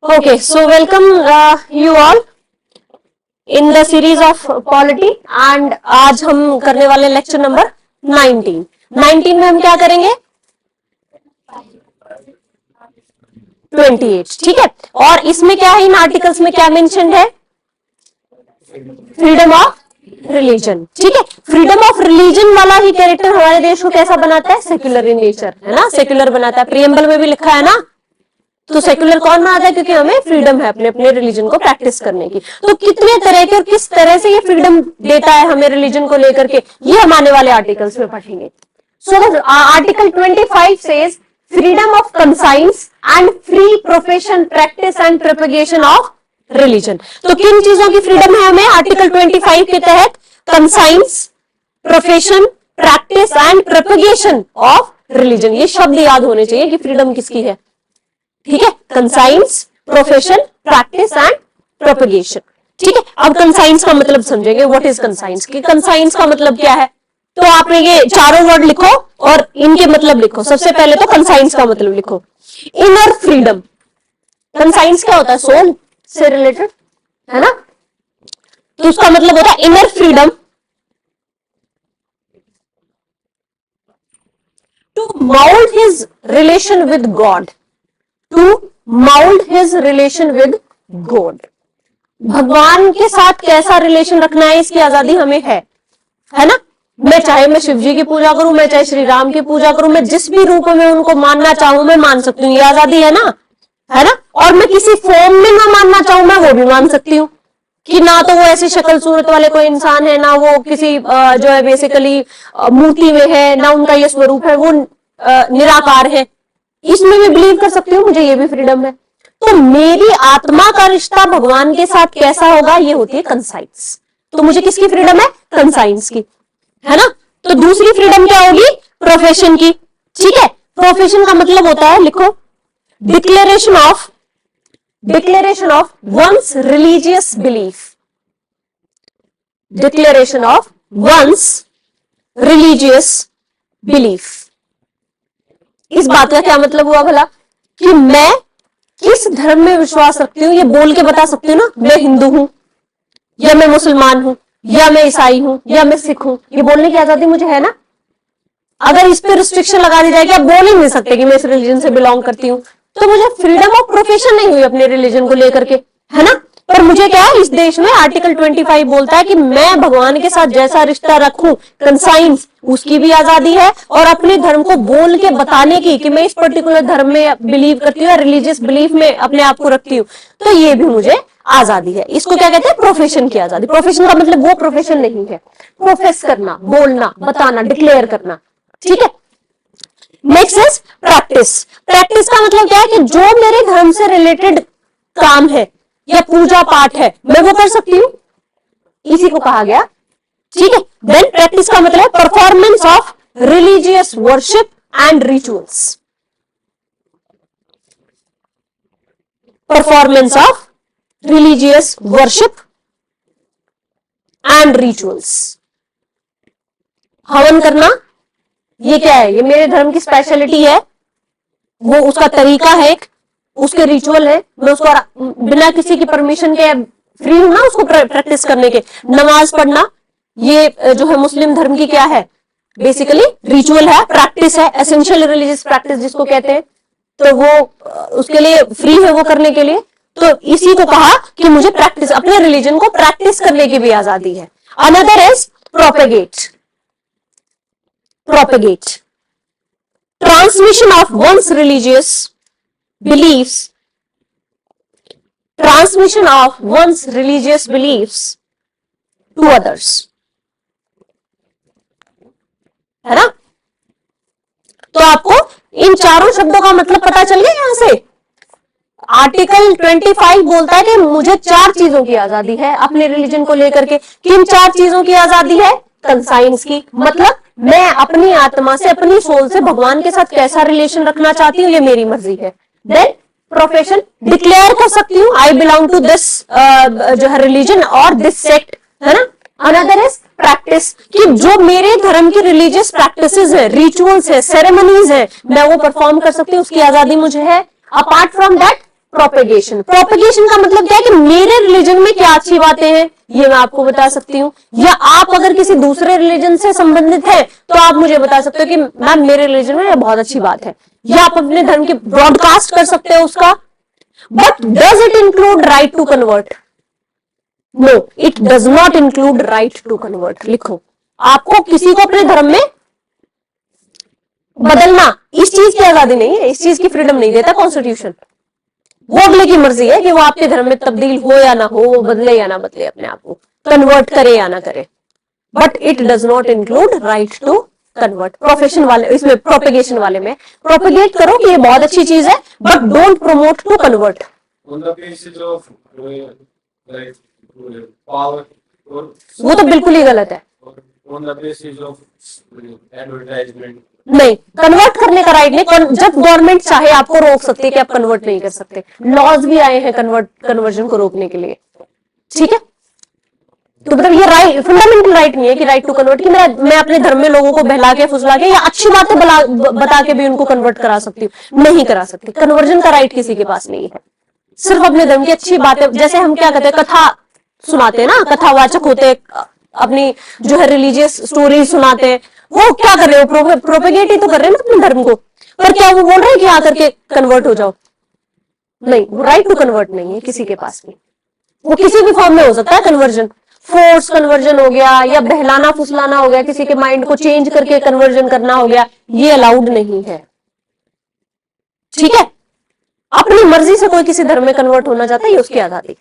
Okay, so welcome you all in the series of polity and आज हम करने वाले लेक्चर नंबर 19 में हम क्या करेंगे 28, ठीक है। और इसमें क्या है, इन आर्टिकल्स में क्या मेंशन्ड है, फ्रीडम ऑफ रिलीजन, ठीक है। फ्रीडम ऑफ रिलीजन वाला ही कैरेक्टर हमारे देश को कैसा बनाता है, सेक्युलर इन नेचर, है ना, सेक्युलर बनाता है। प्रीएम्बल में भी लिखा है ना, तो सेक्युलर कौन बनाता है, क्योंकि हमें फ्रीडम है अपने अपने रिलीजन को प्रैक्टिस करने की। तो कितने तरह के और किस तरह से ये फ्रीडम देता है हमें रिलीजन को लेकर के, ये हम आने वाले आर्टिकल्स में पढ़ेंगे। So article 25 says freedom of conscience and free profession practice and propagation of religion. तो किन चीजों की फ्रीडम है हमें आर्टिकल 25 के तहत, conscience, profession, practice and propagation of religion. ये शब्द याद होने चाहिए कि फ्रीडम किसकी है, ठीक है, conscience, profession, practice and propagation, ठीक है। अब कंसाइंस का मतलब समझेंगे, व्हाट इज कंसाइंस, कि कंसाइंस का मतलब क्या है। तो आपने ये चारों वर्ड लिखो और इनके मतलब लिखो। सबसे पहले तो कंसाइंस का मतलब लिखो, इनर फ्रीडम। कंसाइंस क्या होता है, सोल से रिलेटेड, है ना, तो उसका मतलब होता है inner freedom to mould his relation with God, to mould his relation with God. भगवान के साथ कैसा रिलेशन रखना है, इसकी आजादी हमें है ना। मैं चाहे मैं शिव जी की पूजा करूं, मैं चाहे श्री राम की पूजा करूं, मैं जिस भी रूप में उनको मानना चाहूं मैं मान सकती हूँ, ये आजादी है ना, है ना। और मैं किसी फॉर्म में ना मानना चाहूं मैं वो भी मान सकती हूँ, कि ना तो वो ऐसी शक्ल सूरत वाले कोई इंसान है, ना वो किसी जो है बेसिकली मूर्ति में है, ना उनका ये स्वरूप है, वो निराकार है, इसमें भी बिलीव कर सकती हूँ, मुझे ये भी फ्रीडम है। तो मेरी आत्मा का रिश्ता भगवान के साथ कैसा होगा, ये होती है कंसाइंस। तो मुझे किसकी फ्रीडम है, कंसाइंस की, है ना। तो दूसरी फ्रीडम क्या होगी, प्रोफेशन की, ठीक है। प्रोफेशन का मतलब होता है, लिखो, declaration of one's religious belief, declaration of one's religious belief. इस बात का क्या मतलब हुआ भला, कि मैं किस धर्म में विश्वास रखती हूँ, ये बोल के बता सकती हूँ ना, मैं हिंदू हूं, या मैं मुसलमान हूं, या मैं ईसाई हूं, या मैं सिख हूं, ये बोलने की आजादी मुझे है ना। अगर इस पे रिस्ट्रिक्शन लगा दी जाए कि आप बोल ही नहीं सकते कि मैं इस रिलीजन से बिलोंग करती हूँ, तो मुझे फ्रीडम ऑफ प्रोफेशन नहीं हुई अपने रिलीजन को लेकर के, है ना। पर मुझे क्या है, इस देश में आर्टिकल 25 बोलता है कि मैं भगवान के साथ जैसा रिश्ता रखूं, कंसाइंस, उसकी भी आजादी है, और अपने धर्म को बोल के बताने की कि मैं इस पर्टिकुलर धर्म में बिलीव करती हूँ या रिलीजियस बिलीफ में अपने आप को रखती हूँ, तो ये भी मुझे आजादी है। इसको क्या कहते हैं, प्रोफेशन की आजादी। प्रोफेशन का मतलब वो प्रोफेशन नहीं है, प्रोफेस करना, बोलना, बताना, डिक्लेयर करना, ठीक है। Next is practice. प्रैक्टिस का मतलब क्या है, कि जो मेरे धर्म से रिलेटेड काम है या पूजा पाठ है मैं वो कर सकती हूँ, इसी को कहा गया, ठीक है। देन प्रैक्टिस का मतलब performance of religious worship and rituals, performance of religious worship and rituals. हवन करना, ये क्या है, ये मेरे धर्म की स्पेशलिटी है, वो उसका तरीका है, उसके रिचुअल है, मैं उसको बिना किसी की परमिशन के फ्री हूं ना उसको प्रैक्टिस करने के। नमाज पढ़ना, ये जो है मुस्लिम धर्म की क्या है, बेसिकली रिचुअल है, प्रैक्टिस है, एसेंशियल रिलीजियस प्रैक्टिस जिसको कहते हैं, तो वो उसके लिए फ्री है वो करने के लिए। तो इसी को कहा कि मुझे प्रैक्टिस, अपने रिलीजन को प्रैक्टिस करने की भी आजादी है। Another is propagate, transmission of one's religious beliefs, transmission of one's religious beliefs to others, है ना। तो आपको इन चारों शब्दों का मतलब पता चल गया यहां से। आर्टिकल 25 बोलता है कि मुझे 4 चीजों की आजादी है अपने रिलीजन को लेकर के। किन 4 चीजों की आजादी है, कंसाइंस की, मतलब मैं अपनी आत्मा से, अपनी सोल से भगवान के साथ कैसा रिलेशन रखना चाहती हूँ, ये मेरी मर्जी है। देन प्रोफेशन, डिक्लेयर कर सकती हूँ आई बिलोंग टू दिस जो है रिलीजन और दिस सेक्ट, है ना। अनदर इज प्रैक्टिस, कि जो मेरे धर्म की रिलीजियस प्रैक्टिसेस है, रिचुअल्स है, सेरेमनीज है, मैं वो परफॉर्म कर सकती हूँ, उसकी आजादी मुझे है। Apart from that propagation. Propagation का मतलब क्या है कि मेरे रिलीजन में क्या अच्छी बातें हैं ये मैं आपको बता सकती हूँ, या आप अगर किसी दूसरे रिलीजन से संबंधित है तो आप मुझे बता सकते हो कि मैम मेरे रिलीजन में ये बहुत अच्छी बात है, या आप अपने धर्म की ब्रॉडकास्ट कर सकते हो उसका। But does it include right to convert? No, it does not include right to convert. लिखो, आपको किसी को अपने धर्म में बदलना, इस चीज की आजादी नहीं है, इस चीज की फ्रीडम नहीं देता कॉन्स्टिट्यूशन। वो अगले की मर्जी है कि वो आपके धर्म में तब्दील हो या ना हो, वो बदले या ना बदले, अपने आप को कन्वर्ट करे या ना करे। But it does not include right to convert. Profession वाले, इसमें प्रोपेगेशन वाले में प्रोपेगेट करो कि ये बहुत अच्छी चीज है, but don't promote to convert. वो तो बिल्कुल ही गलत है। नहीं, कन्वर्ट करने का राइट नहीं। जब गवर्नमेंट चाहे आपको रोक सकती है कि आप कन्वर्ट नहीं कर सकते। लॉज भी आए हैं कन्वर्जन को रोकने के लिए, ठीक है। तो मतलब ये राइट, फंडामेंटल राइट नहीं है कि राइट टू कन्वर्ट, कि मैं अपने धर्म में लोगों को बहला के फुसला के या अच्छी बातें बता के भी उनको कन्वर्ट करा सकती हूँ, नहीं करा सकती। कन्वर्जन का राइट किसी के पास नहीं है। सिर्फ अपने धर्म की अच्छी बातें, जैसे हम क्या कहते हैं, कथा सुनाते हैं ना, कथावाचक होते हैं, अपनी जो है रिलीजियस स्टोरी सुनाते हैं, वो क्या कर रहे हो, प्रोपेगेट ही तो कर रहे हैं ना अपने धर्म को। पर क्या वो बोल रहे हैं कि आकर के कन्वर्ट हो जाओ? नहीं, वो राइट टू कन्वर्ट नहीं है किसी के पास भी। वो किसी भी फॉर्म में हो सकता है कन्वर्जन, फोर्स कन्वर्जन हो गया, या बहलाना फुसलाना हो गया, किसी के माइंड को चेंज करके कन्वर्जन करना हो गया, ये अलाउड नहीं है, ठीक है। अपनी मर्जी से कोई किसी धर्म में कन्वर्ट होना चाहता है, ये उसकी आजादी,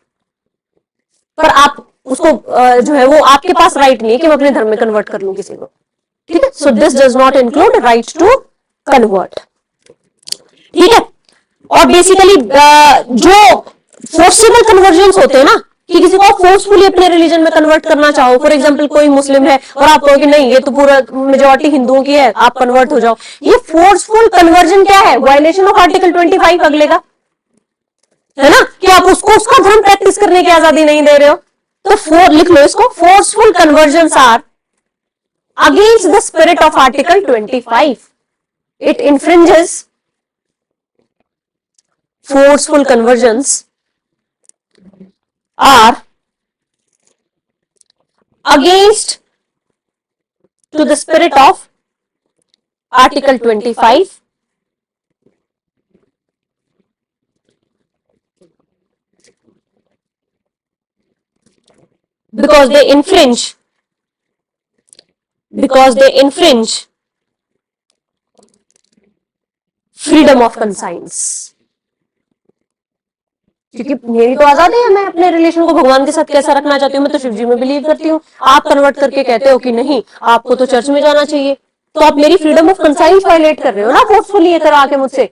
पर आप उसको जो है वो आपके पास राइट नहीं है कि मैं अपने धर्म में कन्वर्ट कर लूं किसी को, ठीक है। So this does not include right to convert, ठीक है। और बेसिकली जो फोर्सेबल कन्वर्जन होते हैं ना, कि किसी को फोर्सफुली अपने रिलीजन में कन्वर्ट करना चाहो, फॉर एग्जांपल कोई मुस्लिम है और आप कहो कि नहीं ये तो पूरा मेजॉरिटी हिंदुओं की है, आप कन्वर्ट हो जाओ, ये फोर्सफुल कन्वर्जन क्या है? वायलेशन ऑफ आर्टिकल 25 अगले का, है ना, कि आप उसको उसका धर्म प्रैक्टिस करने की आजादी नहीं दे रहे हो। तो लिख लो इसको, forceful conversion are against the spirit of article 25. It infringes, forceful conversions are against to the spirit of article 25 because they infringe freedom of conscience. क्योंकि मेरी तो आजादी है, मैं अपने रिलेशन को भगवान के साथ कैसा रखना चाहती हूँ, मैं तो शिव जी में बिलीव करती हूँ। आप कन्वर्ट करके कहते हो कि नहीं आपको तो चर्च में जाना चाहिए, तो आप मेरी फ्रीडम ऑफ कंसाइंस वायलेट कर रहे हो ना, फोर्सफुली ये करा के मुझसे,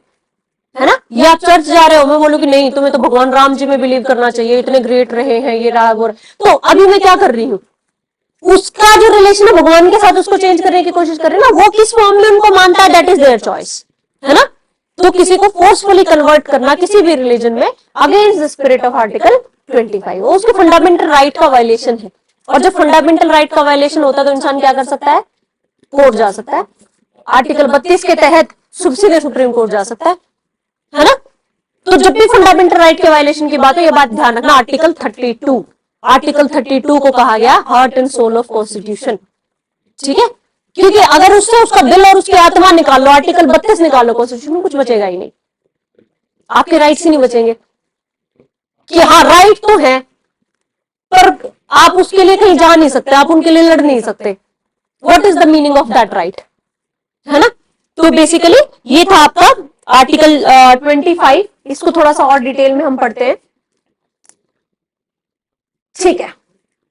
है ना। ये आप चर्च जा रहे हो, मैं बोलूँ कि नहीं तुम्हें तो भगवान राम जी में बिलीव करना चाहिए, इतने ग्रेट रहे हैं, ये रहा वो, तो अभी मैं क्या कर रही हूँ, उसका जो रिलेशन है भगवान के साथ उसको चेंज करने की कोशिश कर रहे हैं ना, वो किस फॉर्म में उनको मानता है, दैट इज देयर चॉइस, है ना। तो किसी को फोर्सफुली कन्वर्ट करना किसी भी रिलीजन में against the spirit of article 25, वो उसके फंडामेंटल राइट का वायलेशन है। और जब फंडामेंटल राइट का वायलेशन होता है तो इंसान क्या कर सकता है? कोर्ट जा सकता है, आर्टिकल 32 के तहत सीधे सुप्रीम कोर्ट जा सकता है ना। तो जब भी फंडामेंटल राइट के वायलेशन की बात हो, ये बात ध्यान रखना, आर्टिकल 32 को कहा गया heart and soul of constitution, ठीक है। क्योंकि अगर उससे उसका दिल और उसकी आत्मा निकाल लो, आर्टिकल 32 निकाल लो, कॉन्स्टिट्यूशन में कुछ बचेगा ही नहीं, आपके राइट्स ही नहीं बचेंगे। कि हाँ राइट तो है, पर आप उसके लिए कहीं जा नहीं सकते, आप उनके लिए लड़ नहीं सकते। What is the meaning of that right, है ना। तो बेसिकली ये था आपका आर्टिकल 25। इसको थोड़ा सा और डिटेल में हम पढ़ते हैं, ठीक है।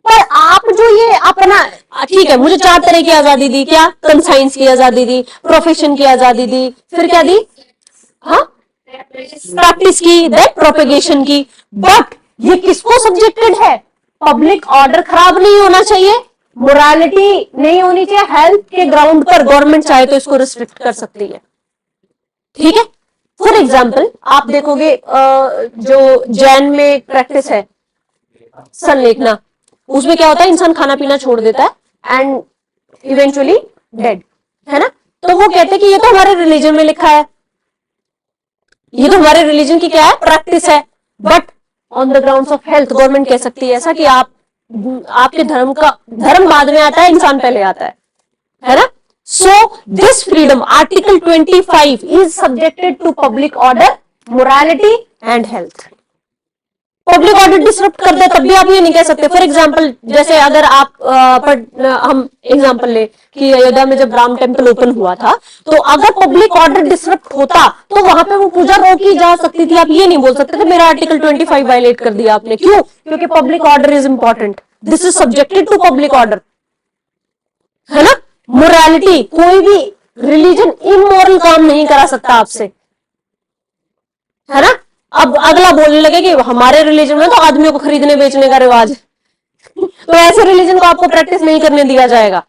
पर आप जो ये अपना, ठीक है, मुझे 4 तरह की आजादी दी, क्या? कंसाइंस की आजादी दी, प्रोफेशन की आजादी दी, फिर क्या दी? हाँ, प्रैक्टिस की, दैट प्रोपेगेशन की। बट ये किसको सब्जेक्टेड है? पब्लिक ऑर्डर खराब नहीं होना चाहिए, मोरालिटी नहीं होनी चाहिए, हेल्थ के ग्राउंड पर गवर्नमेंट चाहे तो इसको रिस्ट्रिक्ट कर सकती है, ठीक है। फॉर एग्जाम्पल आप देखोगे जो जैन में एक प्रैक्टिस है संलेखना, उसमें क्या होता है, इंसान खाना पीना छोड़ देता है एंड इवेंचुअली डेड, है ना। तो वो कहते हैं कि ये तो हमारे रिलीजन में लिखा है, ये तो हमारे रिलीजन की क्या है? प्रैक्टिस है। But on the grounds of health government कह सकती है ऐसा कि आपके धर्म बाद में आता है, इंसान पहले आता है ना? So this freedom article 25 is subjected to public order, morality and health. Public order disrupt कर दे तब भी आप ये नहीं कह सकते। फॉर एग्जाम्पल, जैसे अगर हम एग्जाम्पल ले कि अयोध्या में जब राम टेम्पल ओपन हुआ था, तो अगर पब्लिक ऑर्डर डिसरप्ट होता तो वहां पे वो पूजा रोकी जा सकती थी। आप ये नहीं बोल सकते थे मेरा आर्टिकल 25 वायलेट कर दिया आपने। क्यों? क्योंकि public order is important, this is subjected to public order, है ना? मोरालिटी, कोई भी रिलीजन इमोरल काम नहीं करा सकता आपसे, है ना? अब अगला बोलने लगे कि हमारे रिलीजन में तो आदमियों को खरीदने बेचने का रिवाज है तो ऐसे रिलीजन को आपको प्रैक्टिस नहीं करने दिया जाएगा।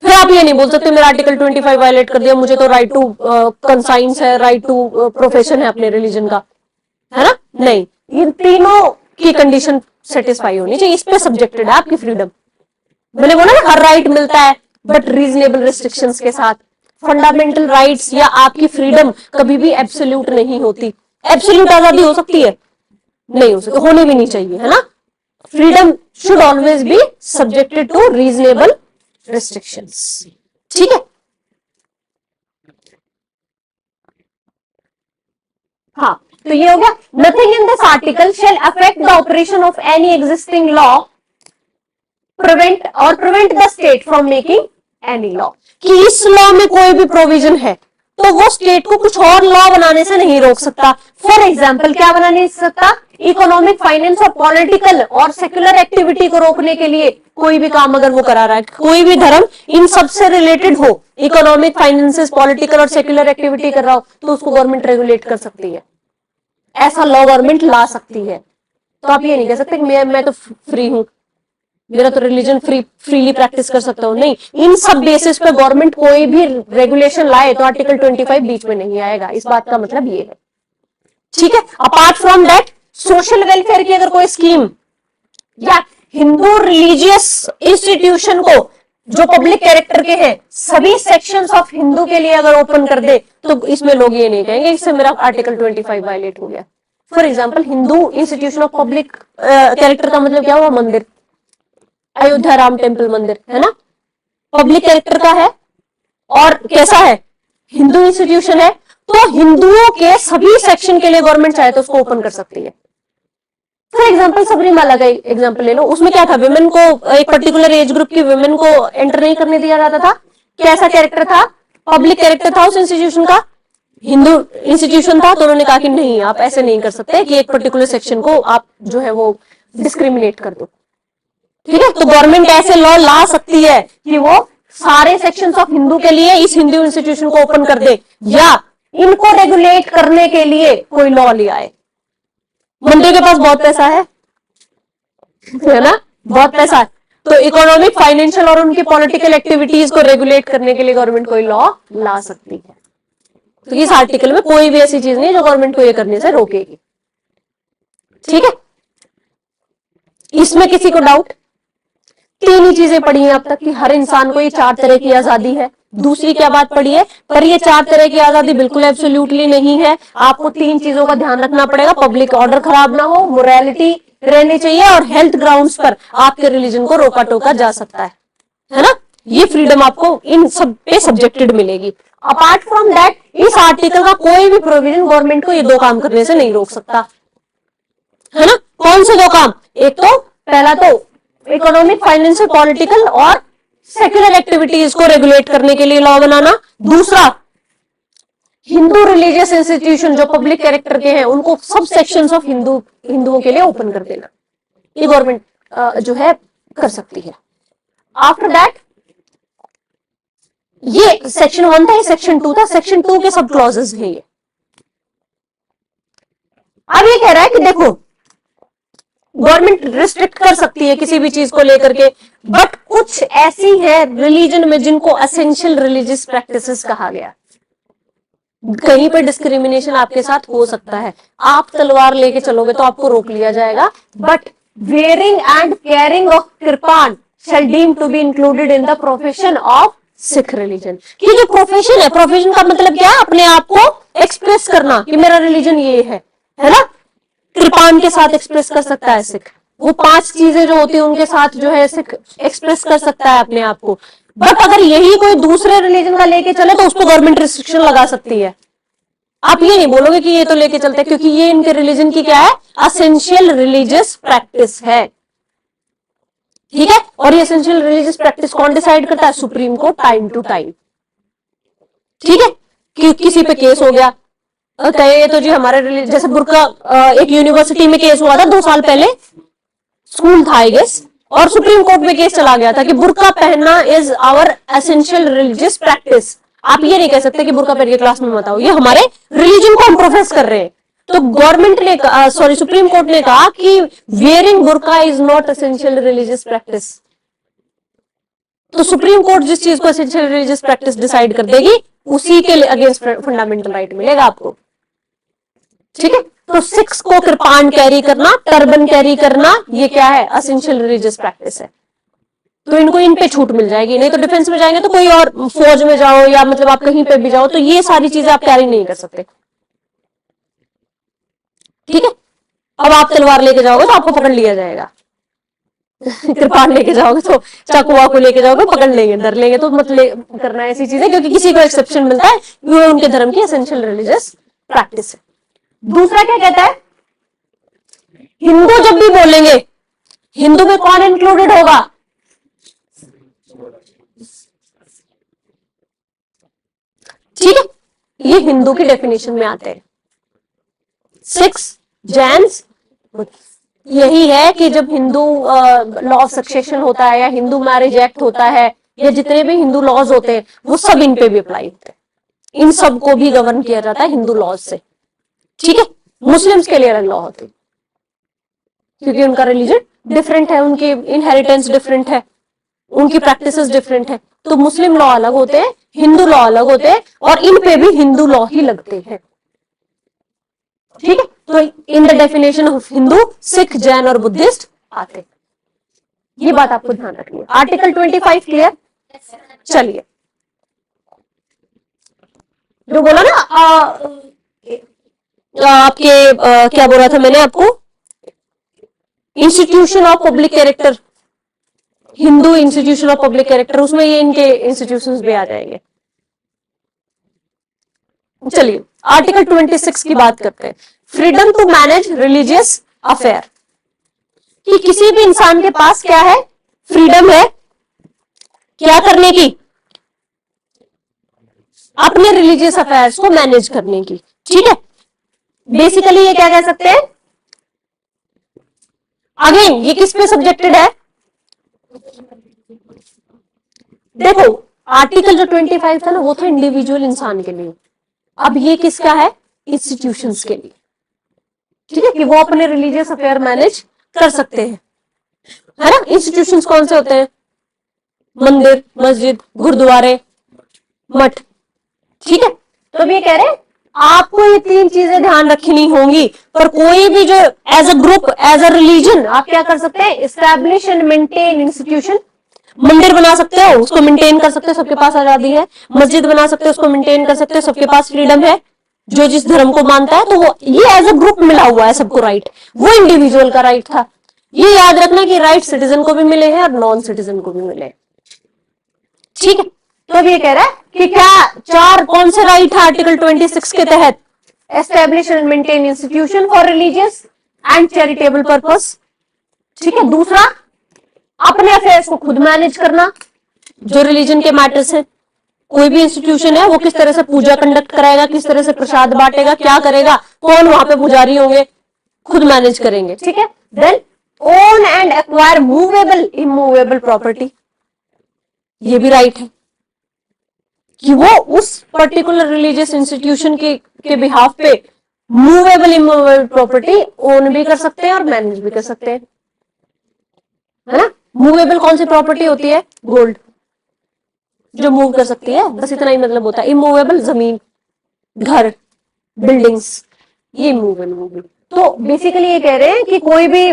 फिर आप ये नहीं बोल सकते मेरा आर्टिकल 25 वायलेट कर दिया, मुझे तो राइट टू कंसाइंस है, राइट टू प्रोफेशन है अपने रिलीजन का, है ना? नहीं, इन तीनों की कंडीशन सेटिस्फाई होनी चाहिए। इस पे सब्जेक्टेड है आपकी फ्रीडम। मैंने बोला ना हर राइट मिलता है बट रीजनेबल रिस्ट्रिक्शंस के साथ। फंडामेंटल राइट्स या आपकी फ्रीडम कभी भी एब्सोल्यूट नहीं होती। एब्सोल्यूट आजादी हो सकती है? नहीं हो सकती, होनी भी नहीं चाहिए, है ना? Freedom should always be subjected to reasonable restrictions. ठीक है? हाँ, तो ये हो गया। Nothing in this article shall affect the operation of any existing law prevent the state from making any law। कि इस लॉ में कोई भी प्रोविजन है तो वो स्टेट को कुछ और लॉ बनाने से नहीं रोक सकता। फॉर एग्जाम्पल, क्या बना नहीं सकता? इकोनॉमिक, फाइनेंस और पॉलिटिकल और सेक्युलर एक्टिविटी को रोकने के लिए कोई भी काम अगर वो करा रहा है, कोई भी धर्म इन सबसे रिलेटेड हो, इकोनॉमिक, फाइनेंसिस, पॉलिटिकल और सेक्युलर एक्टिविटी कर रहा हो, तो उसको गवर्नमेंट रेगुलेट कर सकती है। ऐसा लॉ गवर्नमेंट ला सकती है। तो आप ये नहीं कह सकते कि मैं तो फ्री हूं, मेरा तो रिलीजन फ्रीली प्रैक्टिस कर सकता हूं। नहीं, इन सब बेसिस पे गवर्नमेंट कोई भी रेगुलेशन लाए तो आर्टिकल 25 बीच में नहीं आएगा। इस बात का मतलब ये है। ठीक है? Apart from that, social welfare की अगर कोई स्कीम या हिंदू रिलीजियस इंस्टीट्यूशन को जो पब्लिक कैरेक्टर के हैं सभी सेक्शंस ऑफ हिंदू के लिए अगर ओपन कर दे तो इसमें लोग ये नहीं कहेंगे इससे मेरा आर्टिकल 25 वायलेट हो गया। For example, Hindu institution of public character का मतलब क्या हुआ? मंदिर, अयोध्या राम टेम्पल मंदिर, है ना? पब्लिक कैरेक्टर का है और कैसा है? हिंदू इंस्टीट्यूशन है, तो हिंदुओं के सभी सेक्शन के लिए गवर्नमेंट चाहे तो उसको ओपन कर सकती है। फॉर एग्जाम्पल, सबरीमाला का एग्जाम्पल ले लो, उसमें क्या था? विमेन को, एक पर्टिकुलर एज ग्रुप की विमेन को एंटर नहीं करने दिया जाता था। कैसा कैरेक्टर था? पब्लिक कैरेक्टर था उस इंस्टीट्यूशन का, हिंदू इंस्टीट्यूशन था, तो उन्होंने कहा कि नहीं, आप ऐसे नहीं कर सकते कि एक पर्टिकुलर सेक्शन को आप जो है वो डिस्क्रिमिनेट कर दो। ठीक है? तो गवर्नमेंट ऐसे लॉ ला सकती है कि वो सारे सेक्शंस ऑफ हिंदू के लिए इस हिंदू इंस्टीट्यूशन को ओपन कर दे, या इनको रेगुलेट करने के लिए कोई लॉ ले आए। मंदिर के पास बहुत पैसा है ना? बहुत पैसा है, तो इकोनॉमिक, फाइनेंशियल और उनकी पॉलिटिकल एक्टिविटीज को रेगुलेट करने के लिए गवर्नमेंट कोई लॉ ला सकती है। तो इस आर्टिकल में कोई भी ऐसी चीज नहीं जो गवर्नमेंट को ये करने से रोकेगी। ठीक है? इसमें किसी को डाउट? तीन ही चीजें पढ़ी हैं अब तक कि हर इंसान को ये 4 तरह की आजादी है। दूसरी क्या बात पढ़ी है? पर ये 4 तरह की आजादी बिल्कुल एब्सोल्युटली नहीं है। आपको 3 चीजों का ध्यान रखना पड़ेगा। पब्लिक ऑर्डर खराब ना हो, मोरालिटी रहनी चाहिए, और हेल्थ ग्राउंड्स पर आपके रिलीजन को रोका टोका जा सकता है ना? ये फ्रीडम आपको इन सब पे सब्जेक्टेड मिलेगी। अपार्ट फ्रॉम दैट, इस आर्टिकल का कोई भी प्रोविजन गवर्नमेंट को ये 2 काम करने से नहीं रोक सकता, है ना? कौन से 2 काम? एक तो पहला तो इकोनॉमिक, फाइनेंशियल, पॉलिटिकल और सेक्युलर एक्टिविटीज को रेगुलेट करने के लिए लॉ बनाना। दूसरा, हिंदू रिलीजियस इंस्टीट्यूशन जो पब्लिक कैरेक्टर के हैं उनको सब सेक्शंस ऑफ हिंदुओं के लिए ओपन कर देना। ये गवर्नमेंट जो है कर सकती है। आफ्टर दैट, ये सेक्शन 1 था, ये सेक्शन 2 था। सेक्शन 2 के सब क्लॉजेस हैं ये। अब ये कह रहा है कि देखो, गवर्नमेंट रिस्ट्रिक्ट कर सकती है किसी भी चीज को लेकर के, बट कुछ ऐसी है रिलीजन में जिनको एसेंशियल रिलीजियस प्रैक्टिसेस कहा गया। कहीं पे डिस्क्रिमिनेशन आपके साथ हो सकता है, आप तलवार लेके चलोगे तो आपको रोक लिया जाएगा, but wearing and carrying of kirpan shall deem to be included in the profession of Sikh religion. कि जो प्रोफेशन है, प्रोफेशन का मतलब क्या है? अपने आप को एक्सप्रेस करना कि मेरा रिलीजन ये है ना? कृपान पान के साथ एक्सप्रेस कर सकता है सिख, वो 5 चीजें जो होती है उनके साथ जो है सिख एक्सप्रेस कर सकता है अपने आप को। बट अगर यही कोई दूसरे रिलीजन का लेके चले तो उसको गवर्नमेंट रिस्ट्रिक्शन लगा सकती है। आप ये नहीं बोलोगे कि ये तो लेके चलते, क्योंकि ये इनके रिलीजन की क्या है, असेंशियल रिलीजियस प्रैक्टिस है। ठीक है, और ये एसेंशियल रिलीजियस प्रैक्टिस कौन डिसाइड करता है, Supreme Court time to time. ठीक है, कि किसी पे केस हो गया, कहे तो जी हमारे रिलीजन, जैसे बुर्का, एक यूनिवर्सिटी में केस हुआ था 2 साल पहले, स्कूल था आई गेस, और सुप्रीम कोर्ट में केस चला गया था कि बुर्का पहनना is our essential religious practice. आप ये नहीं कह सकते कि बुर्का पहन के क्लास में मत आओ, ये हमारे रिलीजन को हम प्रोफेस कर रहे हैं। तो गवर्नमेंट ने सॉरी सुप्रीम कोर्ट ने कहा कि wearing burqa is not essential religious practice. तो सुप्रीम कोर्ट जिस चीज को एसेंशियल रिलीजियस प्रैक्टिस डिसाइड कर देगी, उसी के अगेंस्ट फंडामेंटल राइट मिलेगा आपको। ठीक है, तो सिक्स को कृपान कैरी करना, टर्बन कैरी करना, ये क्या है, एसेंशियल रिलीजियस प्रैक्टिस है। तो इनको इन पे छूट मिल जाएगी। नहीं तो डिफेंस में जाएंगे तो कोई और फौज में जाओ या मतलब आप कहीं पे भी जाओ तो ये सारी चीजें आप कैरी नहीं कर सकते। ठीक है, अब आप तलवार लेके जाओगे तो आपको पकड़ लिया जाएगा कृपान लेके जाओगे तो, चाकू वाकू लेके जाओगे पकड़ लेंगे, डर लेंगे, तो मतलब करना है ऐसी चीजें, क्योंकि किसी को एक्सेप्शन मिलता है, वो उनके धर्म की एसेंशियल रिलीजियस प्रैक्टिस है। दूसरा क्या कहता है, हिंदू जब भी बोलेंगे, हिंदू में कौन इंक्लूडेड होगा, ठीक है, ये हिंदू की डेफिनेशन में आते हैं। सिक्स, जैन्स, यही है कि जब हिंदू लॉ ऑफ सक्सेशन होता है या हिंदू मैरिज एक्ट होता है या जितने भी हिंदू लॉज होते हैं वो सब इन पे भी अप्लाई होते हैं। इन सब को भी गवर्न किया जाता है हिंदू लॉज से। ठीक है, मुस्लिम्स के लिए अलग लॉ होते हैं क्योंकि उनका रिलीजन डिफरेंट है, उनकी इनहेरिटेंस डिफरेंट है, उनकी प्रैक्टिसेस डिफरेंट है। तो मुस्लिम लॉ अलग होते हैं, हिंदू लॉ अलग होते हैं, और इन पे भी हिंदू लॉ ही लगते हैं। ठीक है, तो in the definition of Hindu Sikh, Jain और बुद्धिस्ट आते। ये बात आपको ध्यान रखनी है। Article 25 clear. चलिए, जो बोला ना आपके क्या बोला था मैंने आपको, institution of public character, Hindu institution of public character, उसमें ये इनके इंस्टीट्यूशंस भी आ जाएंगे। चलिए, आर्टिकल 26 की बात करते हैं, freedom to manage religious affair, कि किसी भी इंसान के पास क्या है, फ्रीडम है क्या करने की, अपने रिलीजियस अफेयर्स को मैनेज करने की। ठीक है, बेसिकली ये क्या कह सकते हैं, अगेन ये किस पे सब्जेक्टेड है, देखो आर्टिकल जो 25 था ना वो था इंडिविजुअल इंसान के लिए, अब ये किसका है, इंस्टीट्यूशंस के लिए। ठीक है, कि वो अपने रिलीजियस अफेयर मैनेज कर सकते हैं, है ना। इंस्टीट्यूशंस कौन से होते हैं, मंदिर, मस्जिद, गुरुद्वारे, मठ। ठीक है, तो अब ये कह रहे हैं आपको ये 3 चीजें ध्यान रखनी होंगी, पर कोई भी जो as a group, as a religion आप क्या कर सकते हैं, एस्टैब्लिश एंड मेंटेन इंस्टीट्यूशन, मंदिर बना सकते हो, उसको मेंटेन कर सकते हो, सबके पास आजादी है, मस्जिद बना सकते हो, उसको मेंटेन कर सकते हो, सबके पास फ्रीडम है, जो जिस धर्म को मानता है, तो वो ये एज अ ग्रुप मिला हुआ है सबको राइट, वो इंडिविजुअल का राइट था। ये याद रखना कि राइट सिटीजन को भी मिले हैं और नॉन सिटीजन को भी मिले। ठीक है, तो अब ये कह रहा है कि क्या 4 कौन से राइट है आर्टिकल 26 के तहत, establish and maintain institution for religious and charitable purpose. ठीक है, दूसरा अपने अफेयर्स को खुद मैनेज करना, जो रिलीजन के मैटर्स हैं, कोई भी इंस्टीट्यूशन है वो किस तरह से पूजा कंडक्ट कराएगा, किस तरह से प्रसाद बांटेगा, क्या करेगा, कौन वहां पे पुजारी होंगे, खुद मैनेज करेंगे। ठीक है, then own and acquire movable immovable property, ये भी राइट है कि वो उस पर्टिकुलर रिलीजियस इंस्टीट्यूशन के बिहाफ पे मूवेबल इमूवेबल प्रॉपर्टी ओन भी कर सकते हैं और मैनेज भी कर सकते हैं, है ना। मूवेबल कौन सी प्रॉपर्टी होती है, गोल्ड, जो मूव कर सकती है, बस इतना ही मतलब होता है। इमूवेबल जमीन, घर, बिल्डिंग्स, ये मूवेबल। तो बेसिकली ये कह रहे हैं कि कोई भी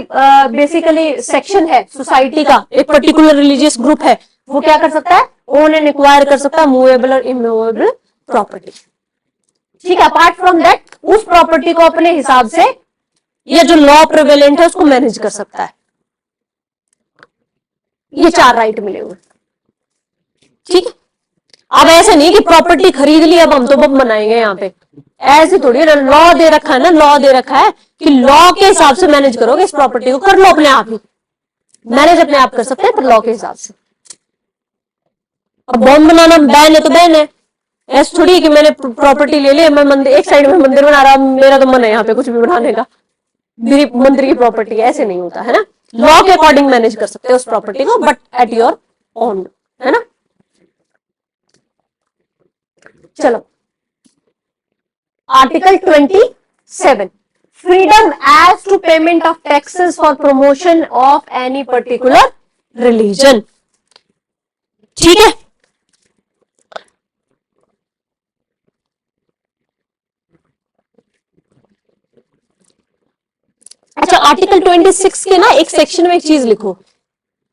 बेसिकली सेक्शन है सोसाइटी का, एक पर्टिकुलर रिलीजियस ग्रुप है, वो क्या कर सकता है, ओन एंड एक्वायर कर सकता है मूवेबल और इमूवेबल प्रॉपर्टी। ठीक है, अपार्ट फ्रॉम दैट उस प्रॉपर्टी को अपने हिसाब से या जो लॉ प्रिवेलेंट है उसको मैनेज कर सकता है। ये 4 राइट मिले हुए, ठीक है। अब ऐसे नहीं कि प्रॉपर्टी खरीद ली अब हम तो बम बनाएंगे यहाँ पे, ऐसे थोड़ी है। लॉ दे रखा है ना, लॉ दे रखा है कि लॉ के हिसाब से मैनेज करोगे इस प्रॉपर्टी को, कर लो अपने आप ही, मैनेज अपने आप कर सकते हैं पर लॉ के हिसाब से। अब बॉम्ब बनाना बैन है तो बैन है, ऐसा थोड़ी कि मैंने प्रॉपर्टी ले ली, मैं मंदिर एक साइड में मंदिर बना रहा, मेरा तो मन है यहाँ पे कुछ भी बनाने का, मेरी मंदिर की प्रॉपर्टी, ऐसे नहीं होता है ना। लॉ के अकॉर्डिंग मैनेज कर सकते हो उस प्रॉपर्टी को, बट एट योर ओन, है ना। चलो article 27, freedom as to payment of taxes for promotion of any particular religion, ठीक है। अच्छा आर्टिकल 26 के ना एक सेक्शन में एक चीज लिखो,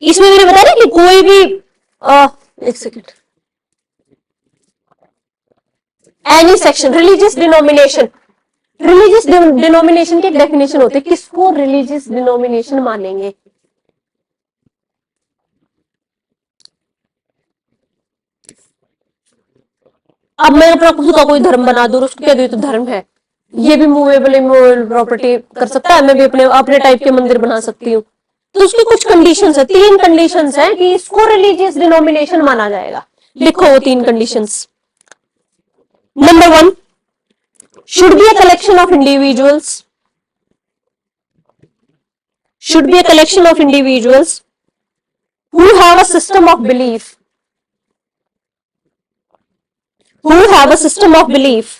इसमें मैंने बताया कि कोई भी एक second, any section religious denomination, religious denomination की एक डेफिनेशन होती है, किसको रिलीजियस डिनोमिनेशन मानेंगे। अब मैं अपना खुद का कोई धर्म बना दूं, उसको कह दूं तो धर्म है, ये भी मूवेबल इमूवेबल प्रॉपर्टी कर सकता है, मैं भी अपने अपने टाइप के मंदिर बना सकती हूँ। तो उसकी कुछ कंडीशंस है, 3 कंडीशंस है कि इसको रिलीजियस डिनोमिनेशन माना जाएगा। लिखो वो 3 conditions. Number 1, should be a collection of individuals, should be a collection of individuals who have a system of belief, who have a system of belief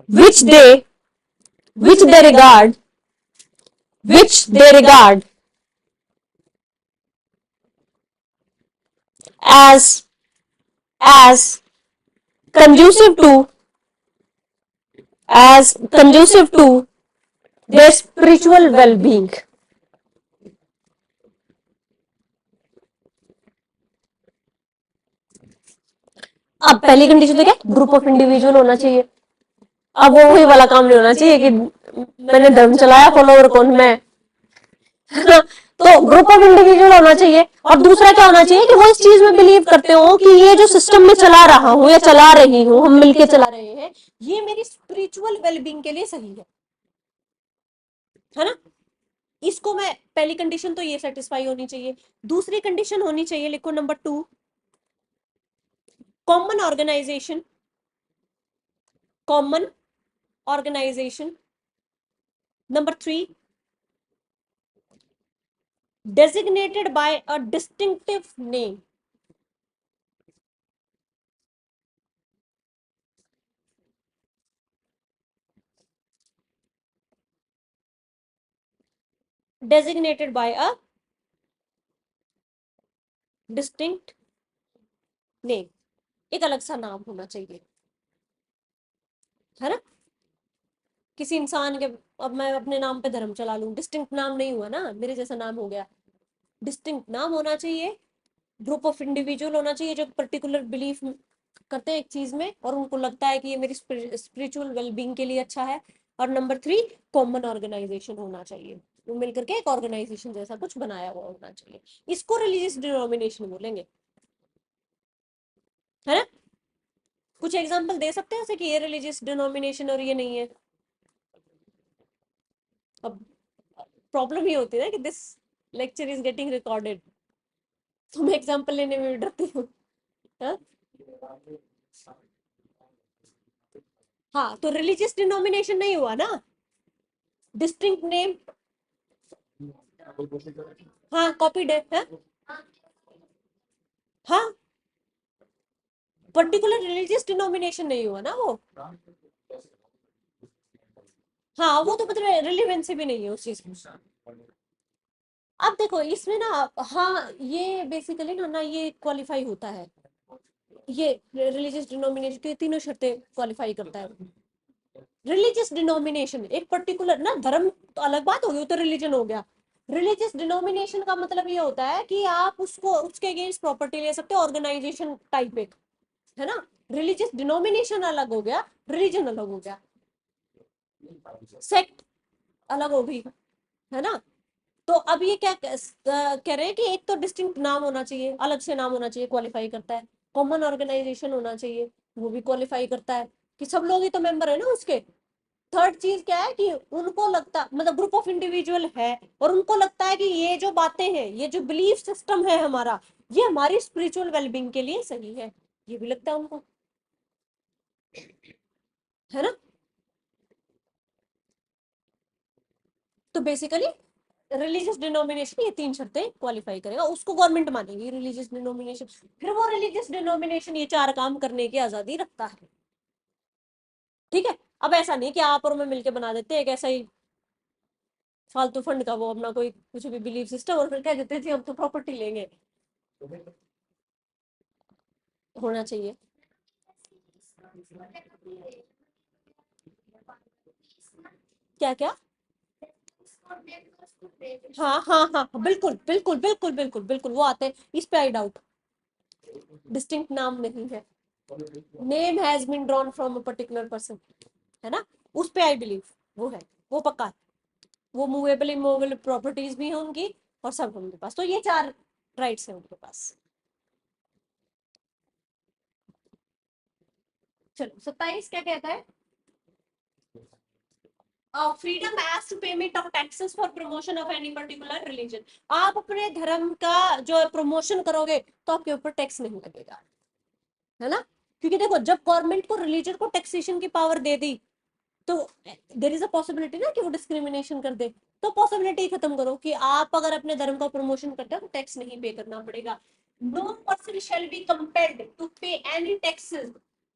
which they regard, which they regard as conducive to, as conducive to their spiritual well-being। अब पहली condition तो क्या, group of individual होना चाहिए। अब वो वही वाला काम नहीं होना चाहिए कि मैंने धर्म चलाया, फॉलोवर कौन मैं, तो ग्रुप ऑफ इंडिविजुअल होना चाहिए। और दूसरा क्या होना चाहिए कि वो इस चीज में बिलीव करते हो कि ये जो सिस्टम में चला रहा हूं या चला रही हूं, हम मिलके चला रहे हैं, ये मेरी स्पिरिचुअल वेलबींग के लिए सही है ना। इसको मैं पहली कंडीशन तो ये सेटिस्फाई होनी चाहिए। दूसरी कंडीशन होनी चाहिए, लिखो number 2, common organisation, common organisation. Number 3, designated by a distinctive name, designated by a distinct name, एक अलग सा नाम होना चाहिए, है ना। किसी इंसान के, अब मैं अपने नाम पे धर्म चला लूं, डिस्टिंक्ट नाम नहीं हुआ ना, मेरे जैसा नाम हो गया। डिस्टिंक्ट नाम होना चाहिए, ग्रुप ऑफ इंडिविजुअल होना चाहिए जो पर्टिकुलर बिलीफ करते हैं एक चीज में और उनको लगता है कि ये मेरी स्पिरिचुअल वेलबींग के लिए अच्छा है। और नंबर 3, कॉमन ऑर्गेनाइजेशन होना चाहिए, वो मिलकर के एक ऑर्गेनाइजेशन जैसा कुछ बनाया हुआ होना चाहिए। इसको रिलीजियस डिनोमिनेशन बोलेंगे, है ना। कुछ एग्जांपल दे सकते हैं ऐसे कि ये रिलीजियस डिनोमिनेशन और ये नहीं है। अब प्रॉब्लम ये होती है ना कि this lecture is getting recorded, तो मैं एग्जांपल लेने में भी डरती हूँ। हाँ तो रिलीजियस डिनोमिनेशन नहीं हुआ ना, डिस्टिंक्ट नेम, हाँ कॉपीड है, हाँ पर्टिकुलर रिलीजियस डिनोमिनेशन नहीं हुआ ना वो, हाँ वो तो मतलब रिलेवेंसी भी नहीं है उस चीज की। अब देखो इसमें ना, हाँ ये बेसिकली ना ये क्वालिफाई होता है, ये रिलीजियस डिनोमिनेशन की तीनों शर्तें क्वालिफाई करता है। रिलीजियस डिनोमिनेशन एक पर्टिकुलर ना, धर्म तो अलग बात होगी, वो तो रिलीजन हो गया। रिलीजियस डिनोमिनेशन का मतलब ये होता है कि आप उसको उसके अगेंस्ट प्रॉपर्टी ले सकते हो, ऑर्गेनाइजेशन टाइप एक, है ना। रिलीजियस डिनोमिनेशन अलग हो गया, रिलीजन अलग हो गया, सेक्ट अलग हो गई, है ना। तो अब ये क्या कह रहे हैं कि एक तो डिस्टिंक्ट नाम होना चाहिए, अलग से नाम होना चाहिए, क्वालिफाई करता है। कॉमन ऑर्गेनाइजेशन होना चाहिए, वो भी क्वालिफाई करता है कि सब लोग ही तो मेंबर है ना उसके। थर्ड चीज क्या है कि उनको लगता, मतलब ग्रुप ऑफ इंडिविजुअल है और उनको लगता है कि ये जो बातें हैं, ये जो बिलीफ सिस्टम है हमारा, ये हमारी स्पिरिचुअल वेलबींग के लिए सही है, ये भी लगता है उनको, है ना। तो बेसिकली रिलीजियस डिनोमिनेशन ये तीन शर्तें क्वालिफाई करेगा, उसको गवर्नमेंट मानेगी रिलीजियस डिनोमिनेशन। फिर वो रिलीजियस डिनोमिनेशन ये चार काम करने की आजादी रखता है, ठीक है। अब ऐसा नहीं कि आप और मैं मिलकर बना देते हैं एक ऐसा ही फालतू फंड का वो अपना कोई कुछ भी बिलीव सिस्टम, और फिर कह देते थे हम तो प्रॉपर्टी लेंगे। होना चाहिए। क्या क्या? हाँ हाँ हाँ, बिल्कुल बिल्कुल बिल्कुल बिल्कुल बिल्कुल, वो आते हैं, इस पे आई डाउट। डिस्टिंक्ट नाम नहीं है, name has been drawn from a particular person, है ना, उस पे आई बिलीव, वो है, वो पक्का है। वो मूवेबल इमूवेबल प्रॉपर्टीज भी हैं उनकी, और सब उनके पास, तो ये चार राइट्स हैं उनके पास। चलो 27 क्या कहता है? Freedom as to payment of taxes for promotion of any particular religion. आप अपने धर्म का जो प्रमोशन करोगे तो आपके ऊपर टैक्स नहीं लगेगा, है ना। क्योंकि देखो, जब गवर्नमेंट को रिलीजन को टैक्सेशन की पावर दे दी, तो देर इज अ पॉसिबिलिटी ना कि वो डिस्क्रिमिनेशन कर दे। तो पॉसिबिलिटी खत्म करो कि आप अगर अपने धर्म का प्रमोशन करते हो तो टैक्स नहीं पे करना पड़ेगा। No person shall be compelled to pay any taxes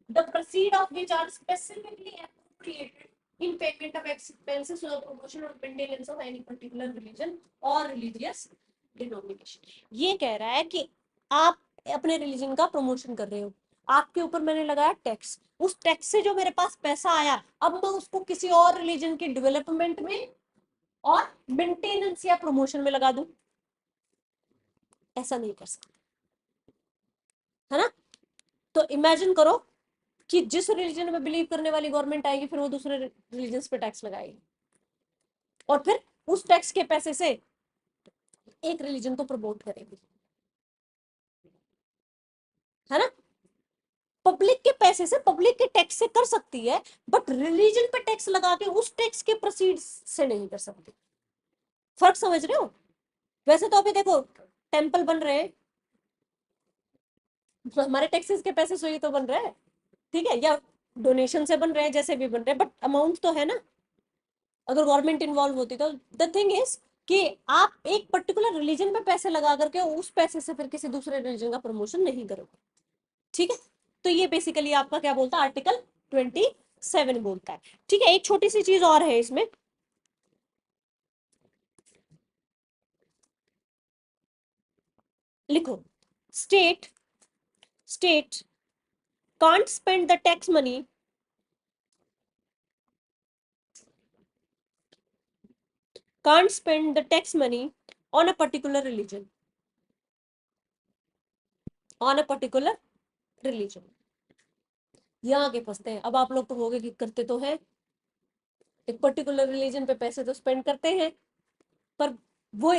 the proceed of which are specifically appropriated in payment of expenses for the promotion or maintenance of any particular religion or religious denomination। ये कह रहा है कि आप अपने religion का promotion कर रहे हो, आपके ऊपर मैंने लगाया टैक्स, उस टैक्स से जो मेरे पास पैसा आया, अब मैं उसको किसी और रिलीजन के डेवलपमेंट में और मेंटेनेंस या प्रमोशन में लगा दूं, ऐसा नहीं कर सकते, है ना। तो इमेजिन करो कि जिस रिलीजन में बिलीव करने वाली गवर्नमेंट आएगी, फिर वो दूसरे रिलीजन पे टैक्स लगाएगी, और फिर उस टैक्स के पैसे से एक रिलीजन को प्रमोट करेगी, है ना। पब्लिक के पैसे से, पब्लिक के टैक्स से कर सकती है, बट रिलीजन पे टैक्स लगा के उस टैक्स के प्रोसीड से नहीं कर सकती। फर्क समझ रहे हो? वैसे तो अभी देखो, टेम्पल बन रहे हैं, हमारे टैक्सेस के पैसे से ही तो बन रहे हैं, ठीक है, या डोनेशन से बन रहे हैं, जैसे भी बन रहे हैं, बट अमाउंट तो है ना। अगर गवर्नमेंट इन्वॉल्व होती तो द थिंग इज कि आप एक पर्टिकुलर रिलीजन पे पैसे लगा करके उस पैसे से फिर किसी दूसरे रिलीजन का प्रमोशन नहीं करोगे, ठीक है। तो ये बेसिकली आपका क्या बोलता है, आर्टिकल 27 बोलता है, ठीक है। एक छोटी सी चीज और है इसमें, लिखो, state state can't spend the tax money can't spend the tax money on a particular religion, on a particular religion। यहाँ आगे फंसते हैं। अब आप लोग तो होगे कि करते तो है, एक पर्टिकुलर रिलीजन पे पैसे तो स्पेंड करते हैं, पर वो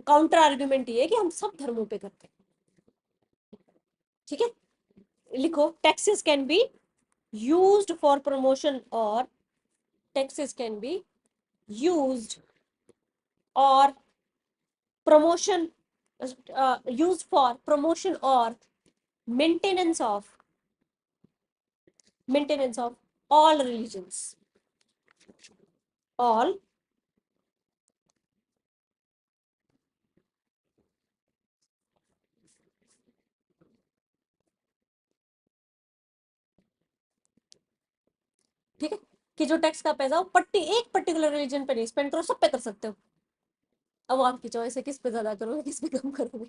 काउंटर आर्ग्यूमेंट ये है कि हम सब धर्मों पे करते हैं, ठीक है। लिखो, taxes can be used for promotion, और टैक्सेस कैन बी यूज्ड और promotion used for promotion or maintenance of maintenance of all religions, all ठीक है। कि जो टैक्स का पैसा हो एक पर्टिकुलर रिलीजन पे नहीं स्पेंड करो, सब पे कर सकते हो। अब आपकी चॉइस है किस पे ज्यादा करोगे, किस पे कम करोगे,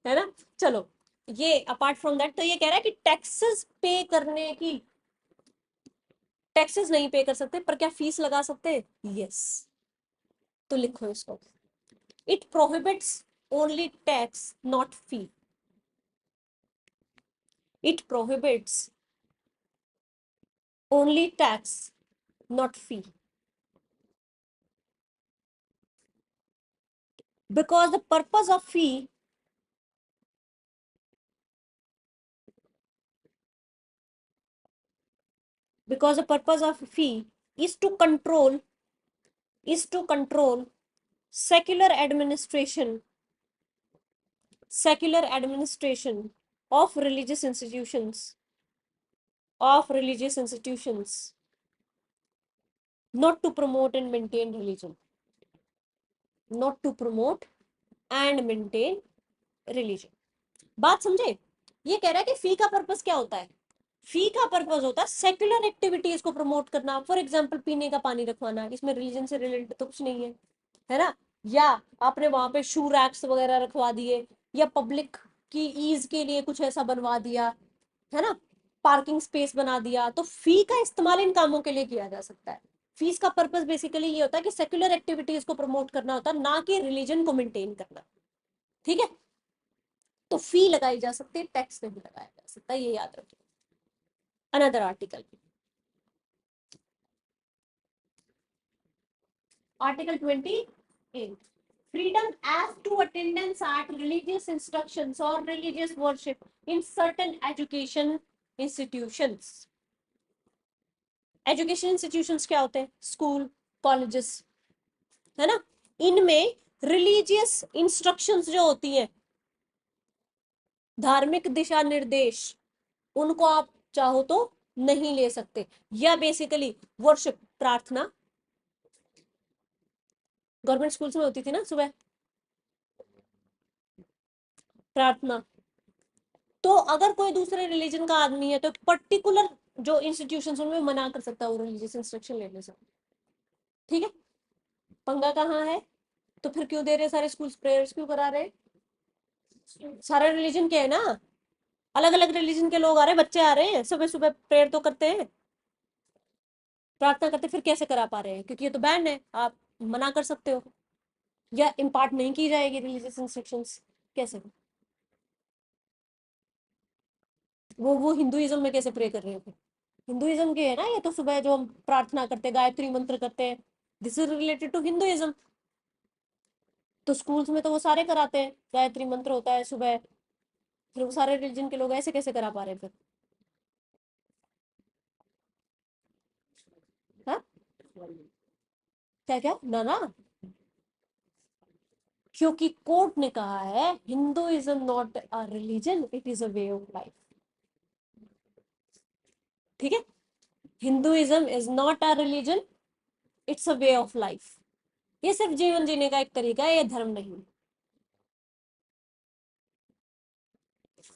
है ना। चलो, ये अपार्ट फ्रॉम दैट, तो ये कह रहा है कि टैक्सेस पे करने की, टैक्सेस नहीं पे कर सकते पर क्या फीस लगा सकते, यस। तो लिखो इसको, it prohibits only tax not fee. It prohibits only tax, not fee. Because the purpose of fee is to control secular administration of religious institutions not to promote and maintain religion, not to promote and maintain religion. बात समझे? ये कह रहा है कि फी का purpose क्या होता है? फी का पर्पस होता है सेक्युलर एक्टिविटीज को प्रमोट करना. फॉर एग्जाम्पल पीने का पानी रखवाना, इसमें रिलीजन से रिलेटेड तो कुछ नहीं है ना? या आपने वहां पे शू रैक्स वगैरह रखवा दिए, या पब्लिक की ईज के लिए कुछ ऐसा बनवा दिया, है ना, पार्किंग स्पेस बना दिया, तो फी का इस्तेमाल इन कामों के लिए किया जा सकता है. फीस का पर्पस बेसिकली ये होता है कि सेक्युलर एक्टिविटीज को प्रमोट करना होता है, ना कि रिलीजन को मेंटेन करना. ठीक है? तो फी लगाई जा सकती है, टैक्स नहीं लगाया जा सकता, ये याद रखिए. Another article, article 28, freedom as to attendance at religious instructions or religious worship in certain education institutions. Education institutions क्या होते हैं? स्कूल, कॉलेजेस, है ना? इनमें रिलीजियस इंस्ट्रक्शंस जो होती हैं, धार्मिक दिशा निर्देश, उनको आप चाहो तो नहीं ले सकते. या बेसिकली वर्शिप, प्रार्थना, गवर्नमेंट स्कूल्स में होती थी ना सुबह प्रार्थना. तो अगर कोई दूसरे रिलीजन का आदमी है तो पर्टिकुलर जो इंस्टीट्यूशंस उनमें मना कर सकता है वो रिलीजियस इंस्ट्रक्शन लेने से. ठीक है? पंगा कहाँ है? तो फिर क्यों दे रहे सारे स्कूल्स प्रेयर्स क्यों करा रहे? सारे रिलीजन के है ना, अलग अलग रिलीजन के लोग आ रहे हैं, बच्चे आ रहे हैं, सुबह सुबह प्रेयर तो करते हैं, प्रार्थना करते, फिर कैसे करा पा रहे हैं? क्योंकि ये तो बैन है, आप मना कर सकते हो, या इम्पार्ट नहीं की जाएगी रिलीजियस इंस्ट्रक्शंस. कैसे? वो हिंदुइज्म में कैसे प्रे कर रहे हैं? हिंदुइज्म के है ना ये, तो सुबह जो हम प्रार्थना करते हैं, गायत्री मंत्र करते हैं, this is related to Hinduism. तो स्कूल्स में तो वो सारे कराते हैं, गायत्री मंत्र होता है सुबह, फिर वो सारे रिलीजन के लोग ऐसे कैसे करा पा रहे हैं फिर? हाँ, क्या क्या ना ना, क्योंकि कोर्ट ने कहा है Hinduism not a religion, it is a way of life. ठीक है? Hinduism is not a religion, it's a way of life. ये सिर्फ जीवन जीने का एक तरीका है, ये धर्म नहीं.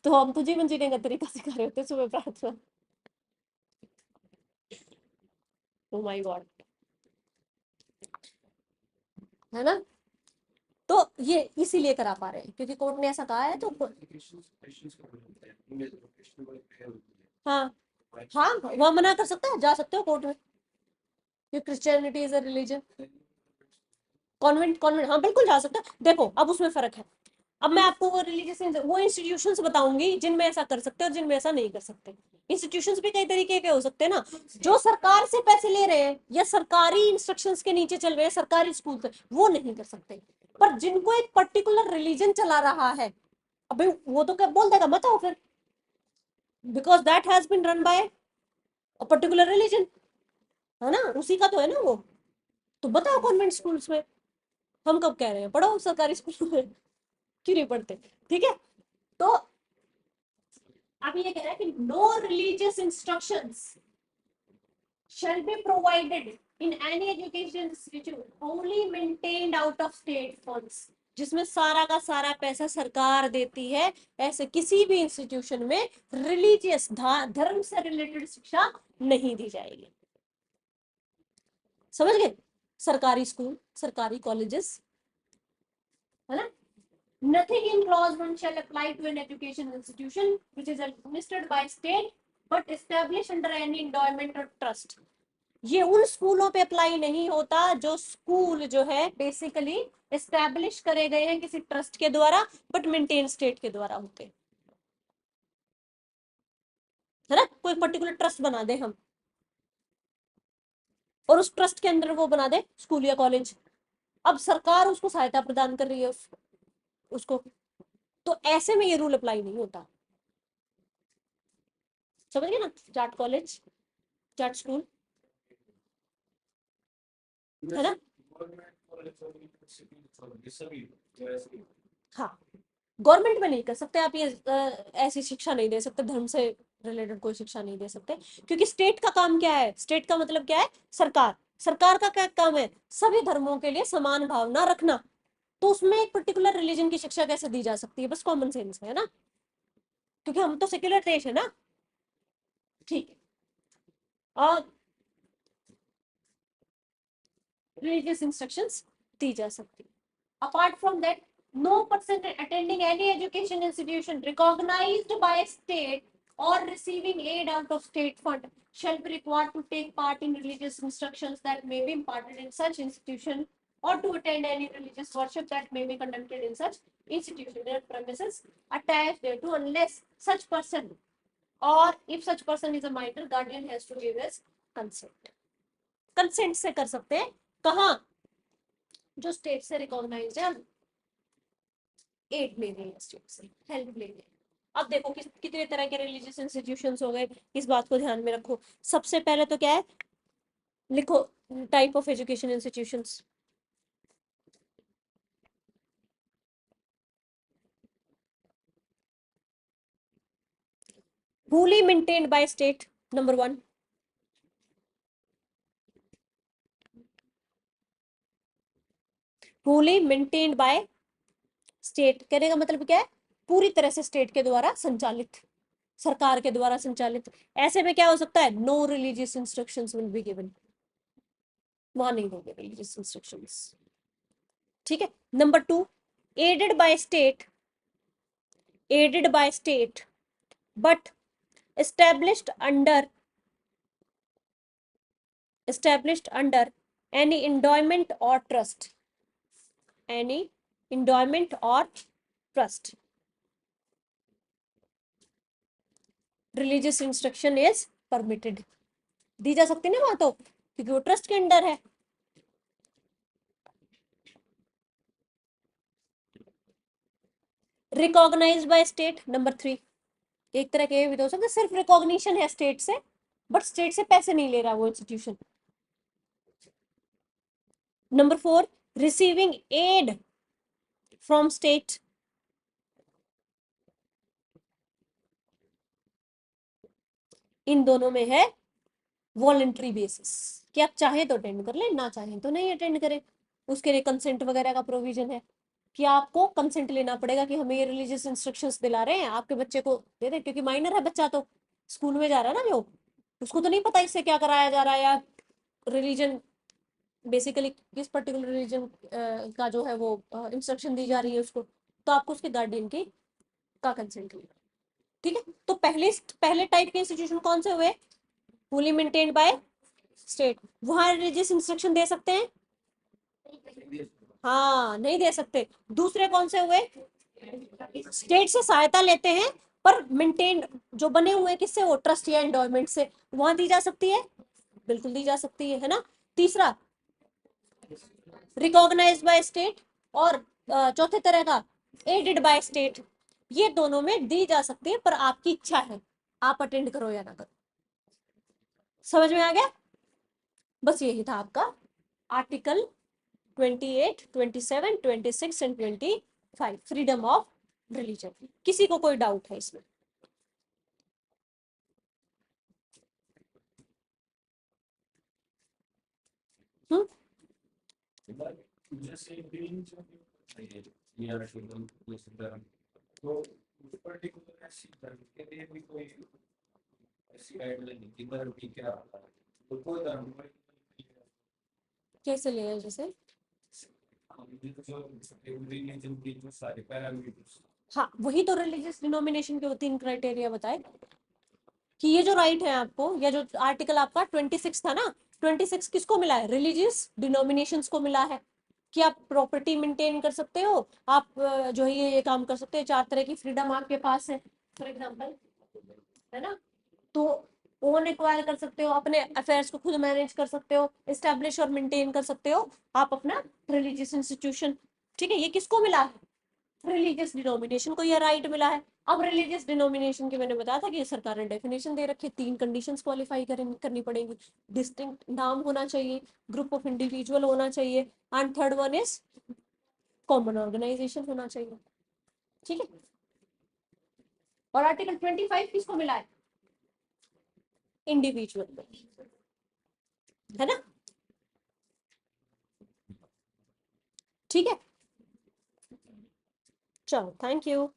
तो हम तो जीवन जीने का तरीका सिखा रहे होते सुबह प्रार्थना. ओ माय गॉड, है ना? तो ये इसीलिए करा पा रहे हैं क्योंकि कोर्ट ने ऐसा कहा है. तो हाँ, हाँ वह मना कर सकता है, जा सकते हो कोर्ट में. Christianity is a religion. Convent, हाँ बिल्कुल जा सकता है. देखो अब उसमें फर्क है. अब मैं आपको वो रिलीजियस वो इंस्टीट्यूशंस बताऊंगी जिनमें ऐसा कर सकते हैं और जिनमें ऐसा नहीं कर सकते. इंस्टीट्यूशंस भी कई तरीके के हो सकते हैं ना, जो सरकार से पैसे ले रहे हैं या सरकारी इंस्ट्रक्शंस के नीचे चल रहे हैं, सरकारी स्कूल से, वो नहीं कर सकते. पर जिनको एक पर्टिकुलर रिलीजन चला रहा है, अबे वो तो क्या बोल देगा, मत आओ फिर, because that has been run by a particular religion, है ना, उसी का तो है ना वो. तो बताओ कॉन्वेंट स्कूल्स में, हम कब कह रहे हैं पढ़ो सरकारी स्कूल में, क्यों नहीं पढ़ते? ठीक है? तो अब ये कह रहा है कि no religious instructions shall be provided in any education institution only maintained out of state funds. जिसमें सारा का सारा पैसा सरकार देती है, ऐसे किसी भी इंस्टीट्यूशन में रिलीजियस धर्म से रिलेटेड शिक्षा नहीं दी जाएगी. समझ गए? सरकारी स्कूल, सरकारी कॉलेजेस, है ना? Nothing in clause 1 shall apply to an education institution which is administered by state but established under any endowment or trust. ये उन स्कूलों पे अप्लाई नहीं होता जो स्कूल जो है बेसिकली एस्टैब्लिश करे गए हैं किसी ट्रस्ट के द्वारा बट मेंटेन स्टेट के द्वारा होते. है ना, कोई पर्टिकुलर ट्रस्ट बना दे हम, और उस ट्रस्ट के अंदर वो बना दे स्कूल या कॉलेज, अब सरकार उसको सहायता प्रदान कर रही है उसको, तो ऐसे में ये रूल अप्लाई नहीं होता। समझ गए ना, जाट कॉलेज, जाट स्कूल, है ना। हाँ, गवर्नमेंट में नहीं कर सकते आप ये, ऐसी शिक्षा नहीं दे सकते, धर्म से रिलेटेड कोई शिक्षा नहीं दे सकते, क्योंकि स्टेट का काम क्या है, स्टेट का मतलब क्या है, सरकार, सरकार का क्या काम है, सभी धर्मों के लिए समान भावना रखना, तो उसमें एक पर्टिकुलर रिलीजन की शिक्षा कैसे दी जा सकती है, बस कॉमन सेंस है ना, क्योंकि हम तो सेक्युलर देश है ना। ठीक है, और रिलीजियस इंस्ट्रक्शंस दी जा सकती है। Apart from that, no person attending any education institution recognized by state or receiving aid out of state fund shall be required to take part in religious instructions that may be imparted in such institution or to attend any religious worship that may be conducted in such institution. Their premises attached thereto unless such person or if such person is a minor, guardian has to give his consent. Consent से कर सकते हैं कहाँ, जो state से recognised है, add ले रहे हैं स्टेट से, हेल्प ले रहे हैं। अब देखो कितने तरह के रिलीजियस इंस्टीट्यूशंस हो गए, इस बात को ध्यान में रखो। सबसे पहले तो क्या है, लिखो type of education institutions, fully maintained by state, number 1, fully maintained by state, कहने का मतलब क्या है, पूरी तरह से स्टेट के द्वारा संचालित, सरकार के द्वारा संचालित। ऐसे में क्या हो सकता है, no religious instructions will be given, वहां नहीं होंगे रिलीजियस इंस्ट्रक्शंस। ठीक है, number 2, aided by state, aided by state but established under any endowment or trust, any endowment or trust, religious instruction is permitted, दी जा सकती ना वहां, तो क्योंकि वो ट्रस्ट के अंडर है। रिकॉग्नाइज्ड बाय स्टेट, नंबर 3, एक तरह के भी तो हो सकते, सिर्फ रिकॉग्निशन है स्टेट से, बट स्टेट से पैसे नहीं ले रहा वो institution. Number 4, receiving aid from state, इन दोनों में है वॉलेंट्री बेसिस, कि आप चाहे तो अटेंड कर ले, ना चाहे तो नहीं अटेंड करें, उसके लिए कंसेंट वगैरह का प्रोविजन है, कि आपको कंसेंट लेना पड़ेगा कि हमें ये रिलीजियस इंस्ट्रक्शंस दिला रहे हैं, आपके बच्चे को दे दे, क्योंकि माइनर है बच्चा, तो स्कूल में जा रहा है ना जो, उसको तो नहीं पता इससे क्या कराया जा रहा है, या रिलीजन बेसिकली किस पर्टिकुलर रिलीजन का जो है वो इंस्ट्रक्शन दी जा रही है उसको, तो आपको उसके गार्डियन की का कंसेंट लेना। ठीक है, तो पहले टाइप के इंस्टीट्यूशन कौन से हुए, फुली मेंटेन्ड बाय स्टेट, वहां रिलीजियस इंस्ट्रक्शन दे सकते हैं, हाँ नहीं दे सकते। दूसरे कौन से हुए, स्टेट से सहायता लेते हैं पर मेंटेन जो बने हुए हैं किससे, वो ट्रस्ट या एंडोमेंट से, वहां दी जा सकती है, बिल्कुल दी जा सकती है ना। तीसरा, रिकॉग्नाइज्ड बाय स्टेट, और चौथे तरह का एडेड बाय स्टेट, ये दोनों में दी जा सकती है, पर आपकी इच्छा है, आप अटेंड करो या ना करो। समझ में आ गया, बस यही था आपका article 28, 27, 26 and 25, freedom of religion. किसी को कोई डाउट है इसमें? हम्म, तो पर्टिकुलर ऐसी धर्म के लिए भी कोई ऐसी गाइडलाइन नहीं कि धर्म की क्या होता है, तो कोई धर्म कैसे लिया, जैसे हाँ वही तो रिलीजियस डिनोमिनेशन के 3 क्राइटेरिया बताए, कि ये जो राइट है आपको, या जो आर्टिकल आपका 26 था ना, 26 किसको मिला है, रिलीजियस डिनोमिनेशंस को मिला है, कि आप प्रॉपर्टी मेंटेन कर सकते हो, आप जो है ये काम कर सकते हो, 4 तरह की फ्रीडम आपके पास है, फॉर एग्जांपल, है ना। तो ओन एक्वायर कर सकते हो, अपने अफेयर्स को खुद मैनेज कर सकते हो, एस्टेब्लिश और मेंटेन कर सकते हो आप अपना रिलीजियस इंस्टीट्यूशन। ठीक है, ये किसको मिला है? रिलीजियस डिनोमिनेशन को ये राइट मिला है। अब रिलीजियस डिनोमिनेशन की मैंने बताया था कि सरकार ने डेफिनेशन दे रखी है, 3 कंडीशंस क्वालिफाई करनी पड़ेगी। डिस्टिंक्ट नाम होना चाहिए, ग्रुप ऑफ इंडिविजुअल होना चाहिए, and third one is common organisation होना चाहिए। ठीक है, और आर्टिकल 25 किसको मिला है? इंडिविजुअल को, है ना? ठीक है, चलो थैंक यू।